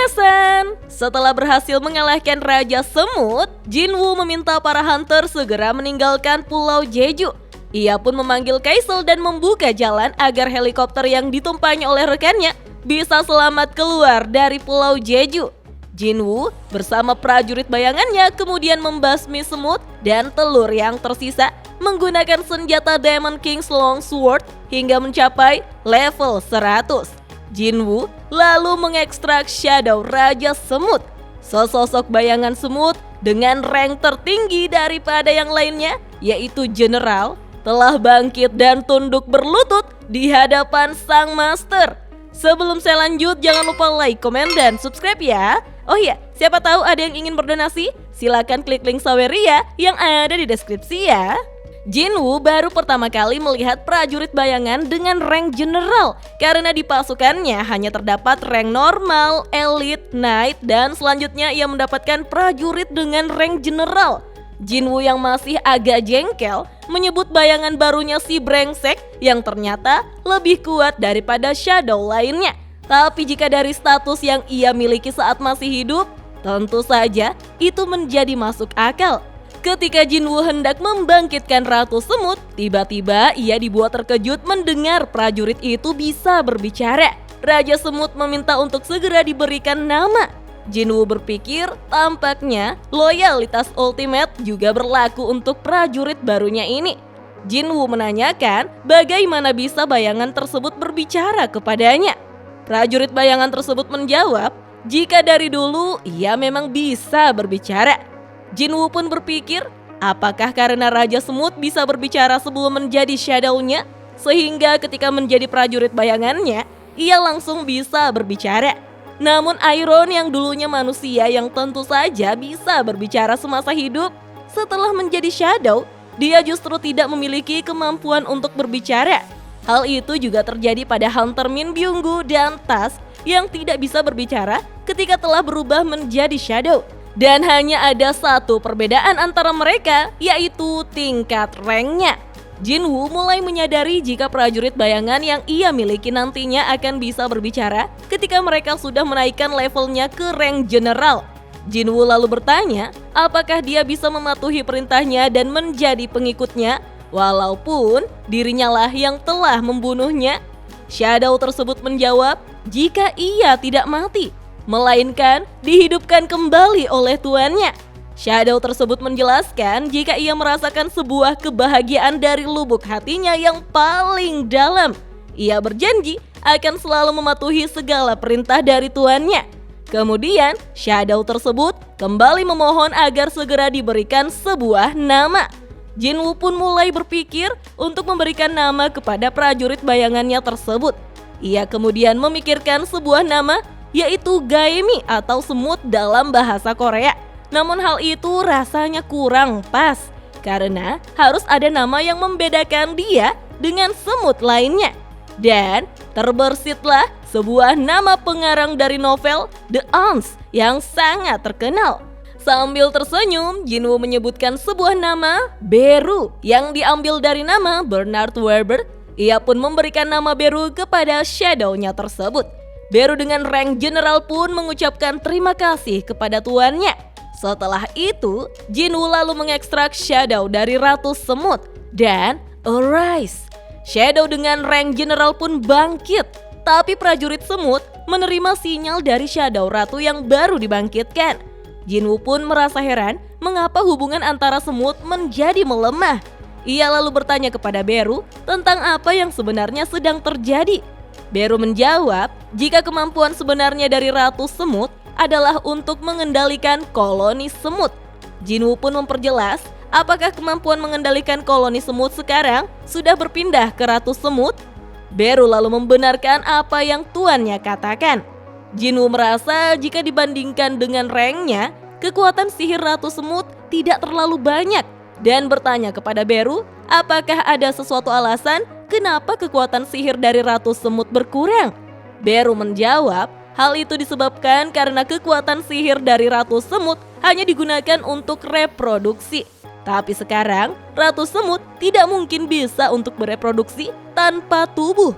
Kepanasan! Setelah berhasil mengalahkan Raja Semut, Jinwoo meminta para hunter segera meninggalkan Pulau Jeju. Ia pun memanggil Kaisel dan membuka jalan agar helikopter yang ditumpangi oleh rekannya bisa selamat keluar dari Pulau Jeju. Jinwoo bersama prajurit bayangannya kemudian membasmi semut dan telur yang tersisa menggunakan senjata Demon King's Longsword hingga mencapai level 100. Jinwoo lalu mengekstrak Shadow Raja Semut, sesosok bayangan semut dengan rank tertinggi daripada yang lainnya, yaitu General, telah bangkit dan tunduk berlutut di hadapan sang master. Sebelum saya lanjut, jangan lupa like, komen, dan subscribe ya. Oh iya, siapa tahu ada yang ingin berdonasi? Silakan klik link Saweria yang ada di deskripsi ya. Jinwoo baru pertama kali melihat prajurit bayangan dengan rank general karena di pasukannya hanya terdapat rank normal, elite, knight, dan selanjutnya ia mendapatkan prajurit dengan rank general. Jinwoo yang masih agak jengkel menyebut bayangan barunya si brengsek yang ternyata lebih kuat daripada Shadow lainnya. Tapi jika dari status yang ia miliki saat masih hidup, tentu saja itu menjadi masuk akal. Ketika Jinwoo hendak membangkitkan Ratu Semut, tiba-tiba ia dibuat terkejut mendengar prajurit itu bisa berbicara. Raja Semut meminta untuk segera diberikan nama. Jinwoo berpikir tampaknya loyalitas ultimate juga berlaku untuk prajurit barunya ini. Jinwoo menanyakan bagaimana bisa bayangan tersebut berbicara kepadanya. Prajurit bayangan tersebut menjawab, jika dari dulu ia memang bisa berbicara. Jinwoo pun berpikir, apakah karena Raja Semut bisa berbicara sebelum menjadi shadow-nya, sehingga ketika menjadi prajurit bayangannya, ia langsung bisa berbicara. Namun Iron yang dulunya manusia yang tentu saja bisa berbicara semasa hidup, setelah menjadi shadow, dia justru tidak memiliki kemampuan untuk berbicara. Hal itu juga terjadi pada Hunter Min Byung-gu dan Tas yang tidak bisa berbicara ketika telah berubah menjadi shadow. Dan hanya ada satu perbedaan antara mereka, yaitu tingkat ranknya. Jinwoo mulai menyadari jika prajurit bayangan yang ia miliki nantinya akan bisa berbicara ketika mereka sudah menaikkan levelnya ke rank general. Jinwoo lalu bertanya, apakah dia bisa mematuhi perintahnya dan menjadi pengikutnya, walaupun dirinya lah yang telah membunuhnya. Shadow tersebut menjawab, jika ia tidak mati, melainkan dihidupkan kembali oleh tuannya. Shadow tersebut menjelaskan jika ia merasakan sebuah kebahagiaan dari lubuk hatinya yang paling dalam. Ia berjanji akan selalu mematuhi segala perintah dari tuannya. Kemudian Shadow tersebut kembali memohon agar segera diberikan sebuah nama. Jinwoo pun mulai berpikir untuk memberikan nama kepada prajurit bayangannya tersebut. Ia kemudian memikirkan sebuah nama, yaitu Gaemi atau semut dalam bahasa Korea. Namun hal itu rasanya kurang pas, karena harus ada nama yang membedakan dia dengan semut lainnya. Dan terbersitlah sebuah nama pengarang dari novel The Ants yang sangat terkenal. Sambil tersenyum, Jinwoo menyebutkan sebuah nama, Beru, yang diambil dari nama Bernard Werber. Ia pun memberikan nama Beru kepada shadow-nya tersebut. Beru dengan rank general pun mengucapkan terima kasih kepada tuannya. Setelah itu, Jinwoo lalu mengekstrak Shadow dari Ratu Semut dan Arise. Shadow dengan rank general pun bangkit, tapi prajurit semut menerima sinyal dari Shadow Ratu yang baru dibangkitkan. Jinwoo pun merasa heran mengapa hubungan antara semut menjadi melemah. Ia lalu bertanya kepada Beru tentang apa yang sebenarnya sedang terjadi. Beru menjawab, jika kemampuan sebenarnya dari Ratu Semut adalah untuk mengendalikan koloni semut. Jinwoo pun memperjelas, apakah kemampuan mengendalikan koloni semut sekarang sudah berpindah ke Ratu Semut? Beru lalu membenarkan apa yang tuannya katakan. Jinwoo merasa jika dibandingkan dengan ranknya, kekuatan sihir Ratu Semut tidak terlalu banyak dan bertanya kepada Beru, apakah ada sesuatu alasan kenapa kekuatan sihir dari Ratu Semut berkurang? Beru menjawab, hal itu disebabkan karena kekuatan sihir dari Ratu Semut hanya digunakan untuk reproduksi. Tapi sekarang, Ratu Semut tidak mungkin bisa untuk bereproduksi tanpa tubuh.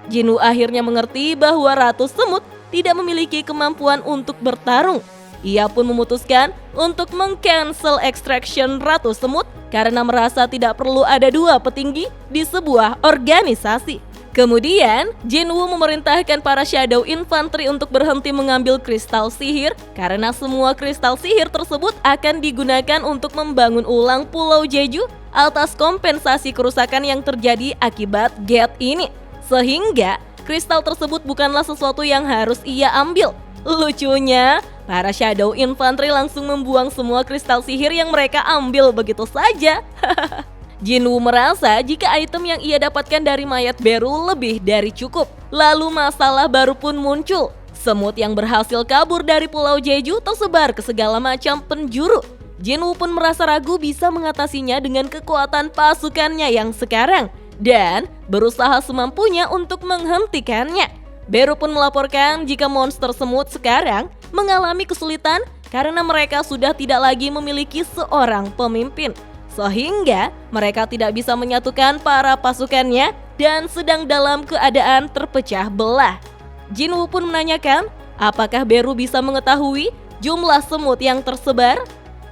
Jinwoo akhirnya mengerti bahwa Ratu Semut tidak memiliki kemampuan untuk bertarung. Ia pun memutuskan untuk meng-cancel extraction Ratu Semut karena merasa tidak perlu ada dua petinggi di sebuah organisasi. Kemudian, Jinwoo memerintahkan para Shadow Infantry untuk berhenti mengambil kristal sihir karena semua kristal sihir tersebut akan digunakan untuk membangun ulang Pulau Jeju atas kompensasi kerusakan yang terjadi akibat gate ini. Sehingga, kristal tersebut bukanlah sesuatu yang harus ia ambil. Lucunya, para Shadow Infantry langsung membuang semua kristal sihir yang mereka ambil begitu saja. Jinwoo merasa jika item yang ia dapatkan dari mayat Beru lebih dari cukup. Lalu masalah baru pun muncul. Semut yang berhasil kabur dari Pulau Jeju tersebar ke segala macam penjuru. Jinwoo pun merasa ragu bisa mengatasinya dengan kekuatan pasukannya yang sekarang dan berusaha semampunya untuk menghentikannya. Beru pun melaporkan jika monster semut sekarang mengalami kesulitan karena mereka sudah tidak lagi memiliki seorang pemimpin. Sehingga mereka tidak bisa menyatukan para pasukannya dan sedang dalam keadaan terpecah belah. Jinwoo pun menanyakan apakah Beru bisa mengetahui jumlah semut yang tersebar.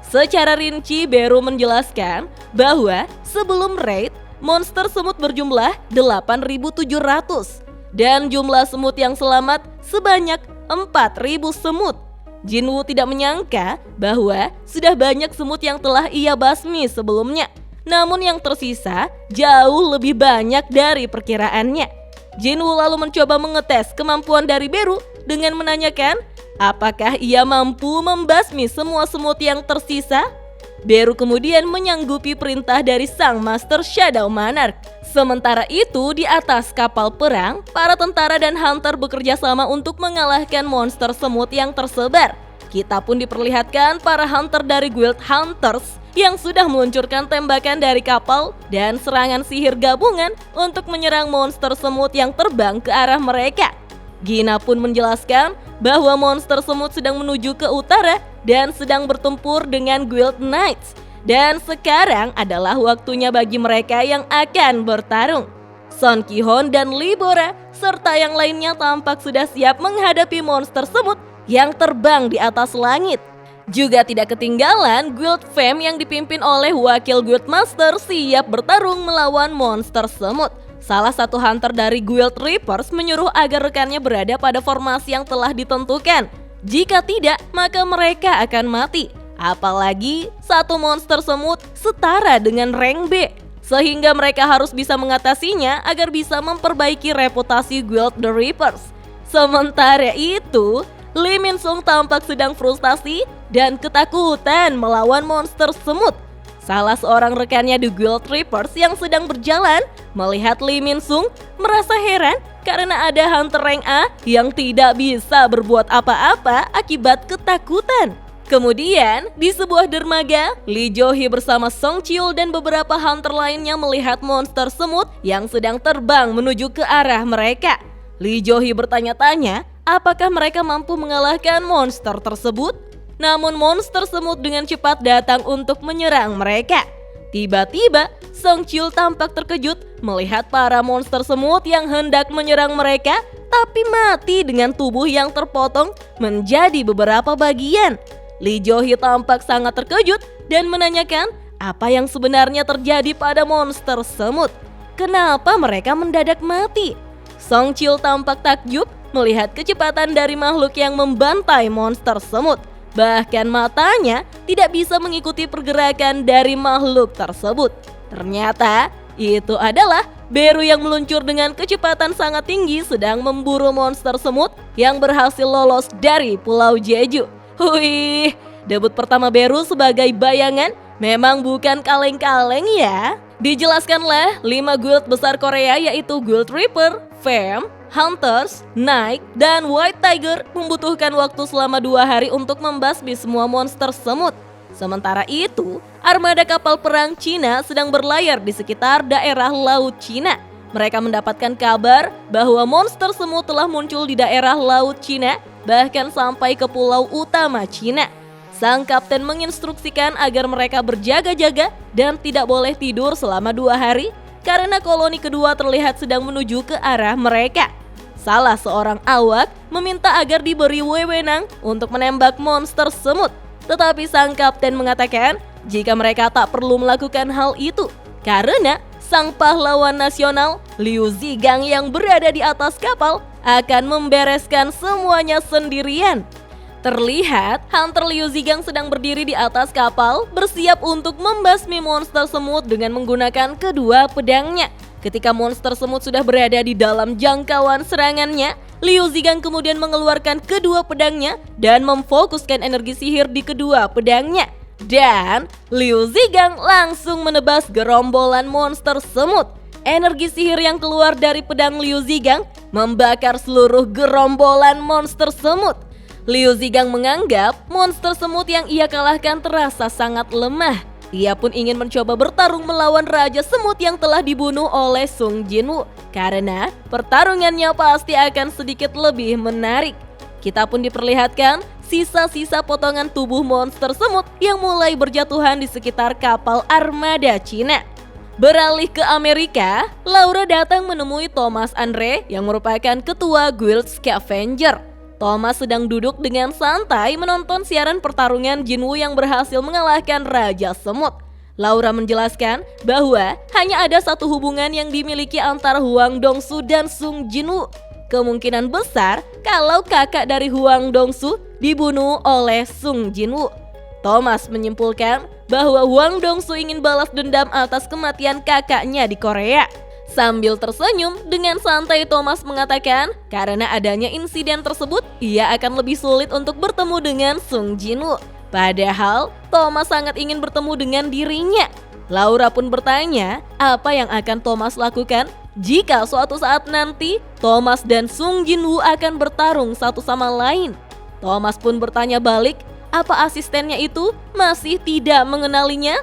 Secara rinci Beru menjelaskan bahwa sebelum raid, monster semut berjumlah 8.700 dan jumlah semut yang selamat sebanyak 4.000 semut. Jinwoo tidak menyangka bahwa sudah banyak semut yang telah ia basmi sebelumnya. Namun yang tersisa jauh lebih banyak dari perkiraannya. Jinwoo lalu mencoba mengetes kemampuan dari Beru dengan menanyakan apakah ia mampu membasmi semua semut yang tersisa. Beru kemudian menyanggupi perintah dari sang Master Shadow Monarch. Sementara itu, di atas kapal perang, para tentara dan hunter bekerja sama untuk mengalahkan monster semut yang tersebar. Kita pun diperlihatkan para hunter dari Guild Hunters yang sudah meluncurkan tembakan dari kapal dan serangan sihir gabungan untuk menyerang monster semut yang terbang ke arah mereka. Gina pun menjelaskan bahwa monster semut sedang menuju ke utara dan sedang bertempur dengan Guild Knights. Dan sekarang adalah waktunya bagi mereka yang akan bertarung. Son Ki-hon dan Lee Bora serta yang lainnya tampak sudah siap menghadapi monster semut yang terbang di atas langit. Juga tidak ketinggalan Guild Fame yang dipimpin oleh wakil Guild Master siap bertarung melawan monster semut. Salah satu hunter dari Guild Reapers menyuruh agar rekannya berada pada formasi yang telah ditentukan. Jika tidak, maka mereka akan mati. Apalagi satu monster semut setara dengan rank B. Sehingga mereka harus bisa mengatasinya agar bisa memperbaiki reputasi Guild The Reapers. Sementara itu, Lee Min Sung tampak sedang frustasi dan ketakutan melawan monster semut. Salah seorang rekannya di Guild Reapers yang sedang berjalan melihat Lee Min Sung merasa heran karena ada hunter rank A yang tidak bisa berbuat apa-apa akibat ketakutan. Kemudian, di sebuah dermaga, Lee Jo-hee bersama Song Cheol dan beberapa hunter lainnya melihat monster semut yang sedang terbang menuju ke arah mereka. Lee Jo-hee bertanya-tanya apakah mereka mampu mengalahkan monster tersebut. Namun monster semut dengan cepat datang untuk menyerang mereka. Tiba-tiba, Song Cheol tampak terkejut melihat para monster semut yang hendak menyerang mereka, tapi mati dengan tubuh yang terpotong menjadi beberapa bagian. Lee Jo-hee tampak sangat terkejut dan menanyakan apa yang sebenarnya terjadi pada monster semut. Kenapa mereka mendadak mati? Song Cheol tampak takjub melihat kecepatan dari makhluk yang membantai monster semut. Bahkan matanya tidak bisa mengikuti pergerakan dari makhluk tersebut. Ternyata itu adalah Beru yang meluncur dengan kecepatan sangat tinggi sedang memburu monster semut yang berhasil lolos dari Pulau Jeju. Wih, debut pertama Beru sebagai bayangan memang bukan kaleng-kaleng ya. Dijelaskanlah 5 guild besar Korea yaitu Guild Reaper, Fame, Hunters, Knight, dan White Tiger membutuhkan waktu selama 2 hari untuk membasmi semua monster semut. Sementara itu, armada kapal perang Cina sedang berlayar di sekitar daerah Laut Cina. Mereka mendapatkan kabar bahwa monster semut telah muncul di daerah Laut Cina, bahkan sampai ke pulau utama Cina. Sang kapten menginstruksikan agar mereka berjaga-jaga dan tidak boleh tidur selama 2 hari karena koloni kedua terlihat sedang menuju ke arah mereka. salah seorang awak meminta agar diberi wewenang untuk menembak monster semut. Tetapi sang kapten mengatakan jika mereka tak perlu melakukan hal itu karena sang pahlawan nasional Liu Zigang yang berada di atas kapal akan membereskan semuanya sendirian. Terlihat Hunter Liu Zigang sedang berdiri di atas kapal bersiap untuk membasmi monster semut dengan menggunakan kedua pedangnya. Ketika monster semut sudah berada di dalam jangkauan serangannya, Liu Zigang kemudian mengeluarkan kedua pedangnya dan memfokuskan energi sihir di kedua pedangnya. Dan Liu Zigang langsung menebas gerombolan monster semut. Energi sihir yang keluar dari pedang Liu Zigang membakar seluruh gerombolan monster semut. Liu Zigang menganggap monster semut yang ia kalahkan terasa sangat lemah. Ia pun ingin mencoba bertarung melawan Raja Semut yang telah dibunuh oleh Sung Jinwoo. Karena pertarungannya pasti akan sedikit lebih menarik. Kita pun diperlihatkan sisa-sisa potongan tubuh monster semut yang mulai berjatuhan di sekitar kapal armada Cina. Beralih ke Amerika, Laura datang menemui Thomas Andre yang merupakan ketua Guild Scavenger. Thomas sedang duduk dengan santai menonton siaran pertarungan Jinwoo yang berhasil mengalahkan Raja Semut. Laura menjelaskan bahwa hanya ada satu hubungan yang dimiliki antara Huang Dongsu dan Sung Jinwoo. Kemungkinan besar kalau kakak dari Huang Dongsu dibunuh oleh Sung Jinwoo. Thomas menyimpulkan bahwa Huang Dongsu ingin balas dendam atas kematian kakaknya di Korea. Sambil tersenyum, dengan santai Thomas mengatakan karena adanya insiden tersebut, ia akan lebih sulit untuk bertemu dengan Sung Jinwoo. Padahal Thomas sangat ingin bertemu dengan dirinya. Laura pun bertanya apa yang akan Thomas lakukan jika suatu saat nanti Thomas dan Sung Jinwoo akan bertarung satu sama lain. Thomas pun bertanya balik, apa asistennya itu masih tidak mengenalinya?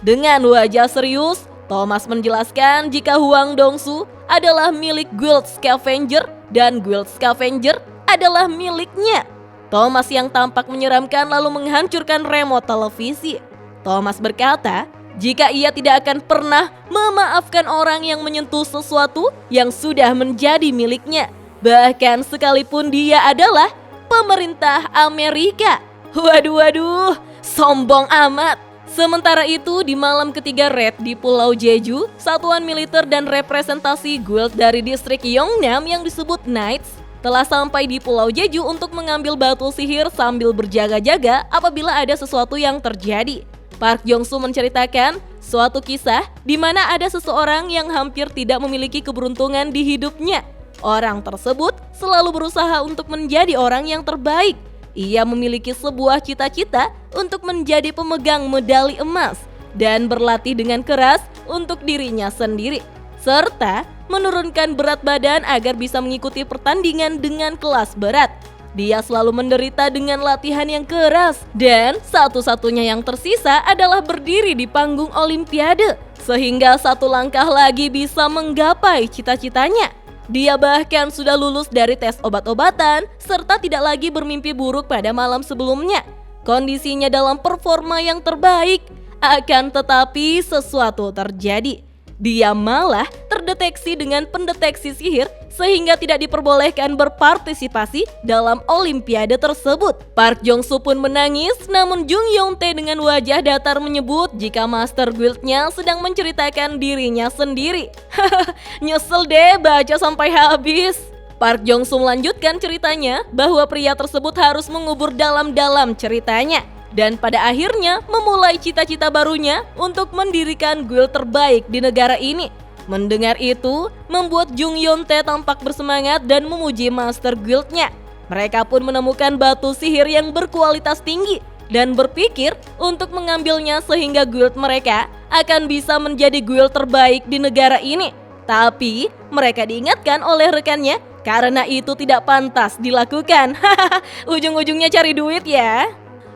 Dengan wajah serius, Thomas menjelaskan jika Huang Dongsu adalah milik Guild Scavenger dan Guild Scavenger adalah miliknya. Thomas yang tampak menyeramkan lalu menghancurkan remote televisi. Thomas berkata, jika ia tidak akan pernah memaafkan orang yang menyentuh sesuatu yang sudah menjadi miliknya, bahkan sekalipun dia adalah pemerintah Amerika. Waduh, sombong amat. Sementara itu, di malam ketiga raid di Pulau Jeju, satuan militer dan representasi guild dari distrik Yongnam yang disebut Knights telah sampai di Pulau Jeju untuk mengambil batu sihir sambil berjaga-jaga apabila ada sesuatu yang terjadi. Park Jong-soo menceritakan suatu kisah di mana ada seseorang yang hampir tidak memiliki keberuntungan di hidupnya. Orang tersebut selalu berusaha untuk menjadi orang yang terbaik. Ia memiliki sebuah cita-cita untuk menjadi pemegang medali emas dan berlatih dengan keras untuk dirinya sendiri, serta menurunkan berat badan agar bisa mengikuti pertandingan dengan kelas berat. Dia selalu menderita dengan latihan yang keras dan satu-satunya yang tersisa adalah berdiri di panggung Olimpiade, sehingga satu langkah lagi bisa menggapai cita-citanya. Dia bahkan sudah lulus dari tes obat-obatan serta tidak lagi bermimpi buruk pada malam sebelumnya. Kondisinya dalam performa yang terbaik, akan tetapi sesuatu terjadi. Dia malah terdeteksi dengan pendeteksi sihir sehingga tidak diperbolehkan berpartisipasi dalam olimpiade tersebut. Park Jong-soo pun menangis, namun Jung Yong-tae dengan wajah datar menyebut jika Master Guild-nya sedang menceritakan dirinya sendiri. Nyesel deh baca sampai habis. Park Jong-soo melanjutkan ceritanya bahwa pria tersebut harus mengubur dalam-dalam ceritanya dan pada akhirnya memulai cita-cita barunya untuk mendirikan guild terbaik di negara ini. Mendengar itu, membuat Jung Yeon-tae tampak bersemangat dan memuji Master Guild-nya. Mereka pun menemukan batu sihir yang berkualitas tinggi dan berpikir untuk mengambilnya sehingga guild mereka akan bisa menjadi guild terbaik di negara ini. Tapi mereka diingatkan oleh rekannya karena itu tidak pantas dilakukan. Ujung-ujungnya cari duit ya.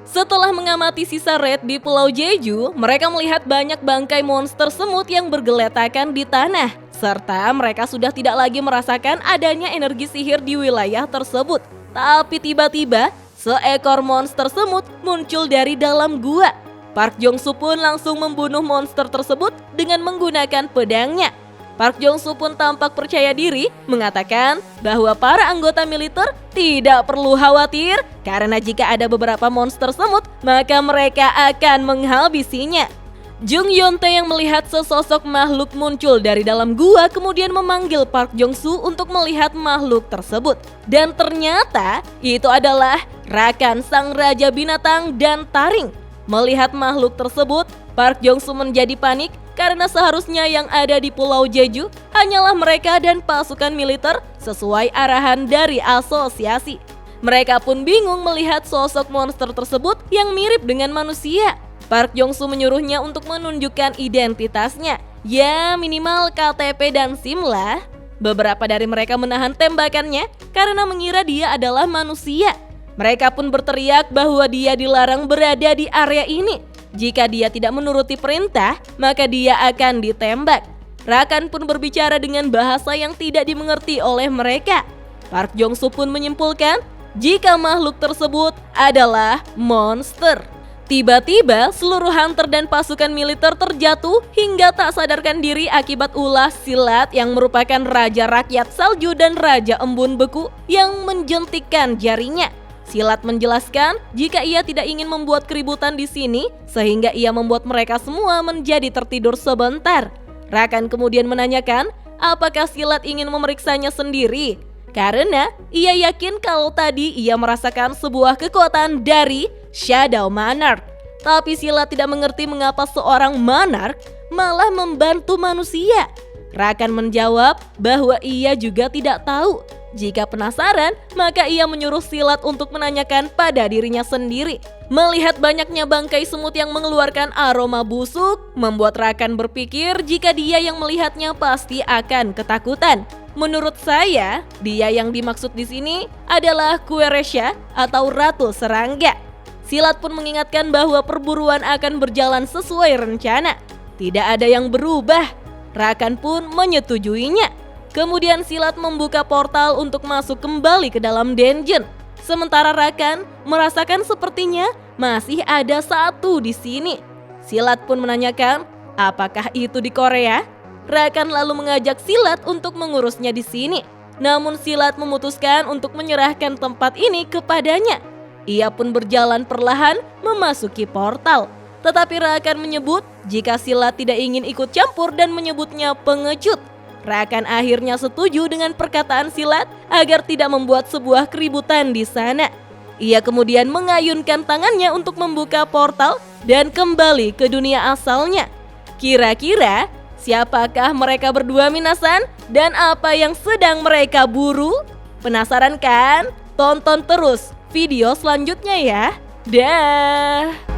Setelah mengamati sisa raid di Pulau Jeju, mereka melihat banyak bangkai monster semut yang bergeletakan di tanah. Serta mereka sudah tidak lagi merasakan adanya energi sihir di wilayah tersebut. Tapi tiba-tiba, seekor monster semut muncul dari dalam gua. Park Jong-soo pun langsung membunuh monster tersebut dengan menggunakan pedangnya. Park Jong-soo pun tampak percaya diri mengatakan bahwa para anggota militer tidak perlu khawatir karena jika ada beberapa monster semut maka mereka akan menghabisinya. Jung Yeon-tae yang melihat sesosok makhluk muncul dari dalam gua kemudian memanggil Park Jong-soo untuk melihat makhluk tersebut. Dan ternyata itu adalah Rakan sang raja binatang dan taring. Melihat makhluk tersebut, Park Jong-soo menjadi panik karena seharusnya yang ada di Pulau Jeju hanyalah mereka dan pasukan militer sesuai arahan dari asosiasi. Mereka pun bingung melihat sosok monster tersebut yang mirip dengan manusia. Park Jong-soo menyuruhnya untuk menunjukkan identitasnya. Ya minimal KTP dan SIM lah. Beberapa dari mereka menahan tembakannya karena mengira dia adalah manusia. Mereka pun berteriak bahwa dia dilarang berada di area ini. Jika dia tidak menuruti perintah, maka dia akan ditembak. Rakan pun berbicara dengan bahasa yang tidak dimengerti oleh mereka. Park Jong-soo pun menyimpulkan jika makhluk tersebut adalah monster. Tiba-tiba seluruh hunter dan pasukan militer terjatuh hingga tak sadarkan diri akibat ulah silat yang merupakan raja rakyat salju dan raja embun beku yang menjentikkan jarinya. Silat menjelaskan jika ia tidak ingin membuat keributan di sini sehingga ia membuat mereka semua menjadi tertidur sebentar. Rakan kemudian menanyakan apakah Silat ingin memeriksanya sendiri karena ia yakin kalau tadi ia merasakan sebuah kekuatan dari Shadow Monarch. Tapi Silat tidak mengerti mengapa seorang monarch malah membantu manusia. Rakan menjawab bahwa ia juga tidak tahu. Jika penasaran, maka ia menyuruh Silat untuk menanyakan pada dirinya sendiri. Melihat banyaknya bangkai semut yang mengeluarkan aroma busuk, membuat Rakan berpikir jika dia yang melihatnya pasti akan ketakutan. Menurut saya, dia yang dimaksud di sini adalah Queresha atau Ratu Serangga. Silat pun mengingatkan bahwa perburuan akan berjalan sesuai rencana. Tidak ada yang berubah. Rakan pun menyetujuinya. Kemudian Silat membuka portal untuk masuk kembali ke dalam dungeon. Sementara Rakan merasakan sepertinya masih ada satu di sini. Silat pun menanyakan, apakah itu di Korea? Rakan lalu mengajak Silat untuk mengurusnya di sini. Namun Silat memutuskan untuk menyerahkan tempat ini kepadanya. Ia pun berjalan perlahan memasuki portal. Tetapi Rakan menyebut jika Silat tidak ingin ikut campur dan menyebutnya pengecut. Rakan akhirnya setuju dengan perkataan Silat agar tidak membuat sebuah keributan di sana. Ia kemudian mengayunkan tangannya untuk membuka portal dan kembali ke dunia asalnya. Kira-kira siapakah mereka berdua minasan dan apa yang sedang mereka buru? Penasaran kan? Tonton terus video selanjutnya ya. Dah.